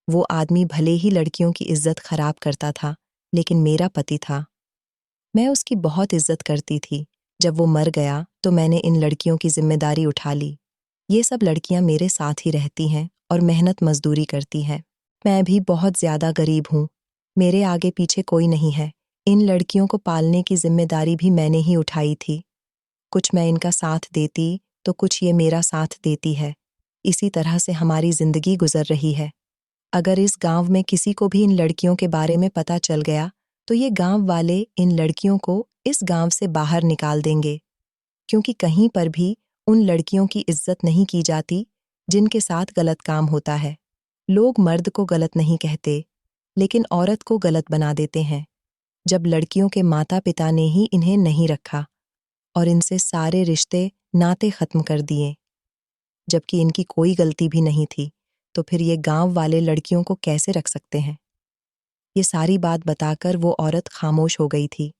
वो आदमी भले ही लड़कियों की इज्जत खराब करता था, लेकिन मेरा पति था। मैं उसकी बहुत इज्जत करती थी। जब वो मर गया तो मैंने इन लड़कियों की जिम्मेदारी उठा ली। ये सब लड़कियां मेरे साथ ही रहती हैं और मेहनत मजदूरी करती हैं। मैं भी बहुत ज्यादा गरीब हूँ। मेरे आगे पीछे कोई नहीं है। इन लड़कियों को पालने की जिम्मेदारी भी मैंने ही उठाई थी। कुछ मैं इनका साथ देती तो कुछ ये मेरा साथ देती है। इसी तरह से हमारी जिंदगी गुजर रही है। अगर इस गांव में किसी को भी इन लड़कियों के बारे में पता चल गया तो ये गांव वाले इन लड़कियों को इस गांव से बाहर निकाल देंगे, क्योंकि कहीं पर भी उन लड़कियों की इज्जत नहीं की जाती जिनके साथ गलत काम होता है। लोग मर्द को गलत नहीं कहते, लेकिन औरत को गलत बना देते हैं। जब लड़कियों के माता पिता ने ही इन्हें नहीं रखा और इनसे सारे रिश्ते नाते खत्म कर दिए, जबकि इनकी कोई गलती भी नहीं थी, तो फिर ये गांव वाले लड़कियों को कैसे रख सकते हैं? ये सारी बात बताकर वो औरत खामोश हो गई थी।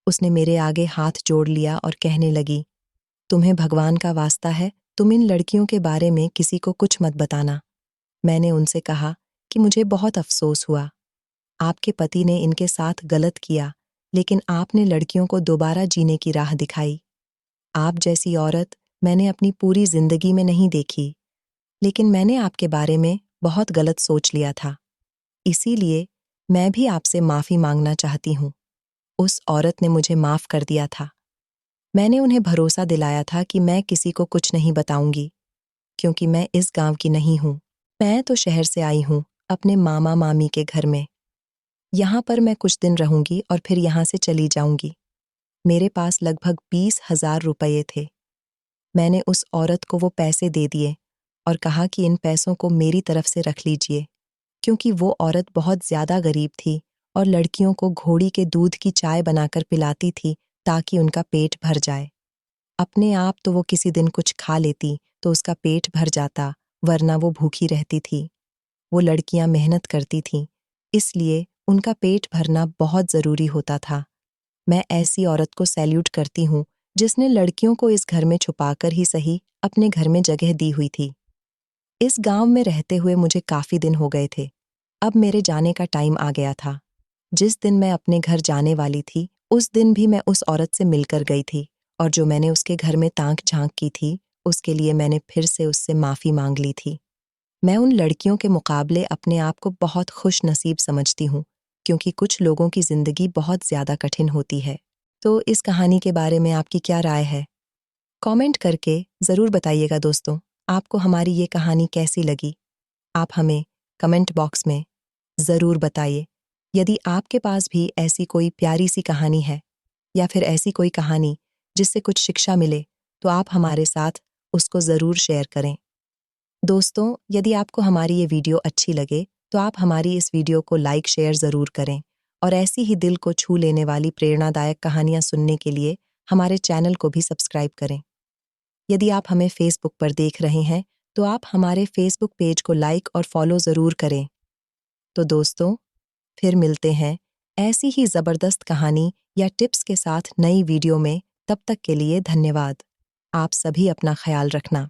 उसने मेरे आगे हाथ जोड़ लिया और कहने लगी, तुम्हें भगवान का वास्ता है, तुम इन लड़कियों के बारे में किसी को कुछ मत बताना। मैंने उनसे कहा कि मुझे बहुत अफसोस हुआ। आपके पति ने इनके साथ गलत किया, लेकिन आपने लड़कियों को दोबारा जीने की राह दिखाई। आप जैसी औरत मैंने अपनी पूरी जिंदगी में नहीं देखी, लेकिन मैंने आपके बारे में बहुत गलत सोच लिया था। इसीलिए मैं भी आपसे माफी मांगना चाहती हूँ। उस औरत ने मुझे माफ कर दिया था। मैंने उन्हें भरोसा दिलाया था कि मैं किसी को कुछ नहीं बताऊंगी, क्योंकि मैं इस गांव की नहीं हूँ। मैं तो शहर से आई हूँ, अपने मामा मामी के घर में। यहाँ पर मैं कुछ दिन रहूंगी और फिर यहाँ से चली जाऊंगी। मेरे पास लगभग 20,000 रुपये थे। मैंने उस औरत को वो पैसे दे दिए और कहा कि इन पैसों को मेरी तरफ से रख लीजिए, क्योंकि वो औरत बहुत ज्यादा गरीब थी और लड़कियों को घोड़ी के दूध की चाय बनाकर पिलाती थी ताकि उनका पेट भर जाए। अपने आप तो वो किसी दिन कुछ खा लेती तो उसका पेट भर जाता, वरना वो भूखी रहती थी। वो लड़कियां मेहनत करती थीं, इसलिए उनका पेट भरना बहुत जरूरी होता था। मैं ऐसी औरत को सैल्यूट करती हूँ जिसने लड़कियों को इस घर में छुपाकर ही सही अपने घर में जगह दी हुई थी। इस गांव में रहते हुए मुझे काफी दिन हो गए थे। अब मेरे जाने का टाइम आ गया था। जिस दिन मैं अपने घर जाने वाली थी, उस दिन भी मैं उस औरत से मिलकर गई थी और जो मैंने उसके घर में ताक झांक की थी, उसके लिए मैंने फिर से उससे माफी मांग ली थी। मैं उन लड़कियों के मुकाबले अपने आप को बहुत खुश नसीब समझती हूँ, क्योंकि कुछ लोगों की जिंदगी बहुत ज्यादा कठिन होती है। तो इस कहानी के बारे में आपकी क्या राय है? कमेंट करके जरूर बताइएगा दोस्तों, आपको हमारी ये कहानी कैसी लगी? आप हमें कमेंट बॉक्स में जरूर बताइए। यदि आपके पास भी ऐसी कोई प्यारी सी कहानी है या फिर ऐसी कोई कहानी जिससे कुछ शिक्षा मिले, तो आप हमारे साथ उसको जरूर शेयर करें। दोस्तों, यदि आपको हमारी ये वीडियो अच्छी लगे तो आप हमारी इस वीडियो को लाइक शेयर जरूर करें और ऐसी ही दिल को छू लेने वाली प्रेरणादायक कहानियां सुनने के लिए हमारे चैनल को भी सब्सक्राइब करें। यदि आप हमें फेसबुक पर देख रहे हैं तो आप हमारे फेसबुक पेज को लाइक और फॉलो जरूर करें। तो दोस्तों, फिर मिलते हैं ऐसी ही जबरदस्त कहानी या टिप्स के साथ नई वीडियो में। तब तक के लिए धन्यवाद। आप सभी अपना ख्याल रखना।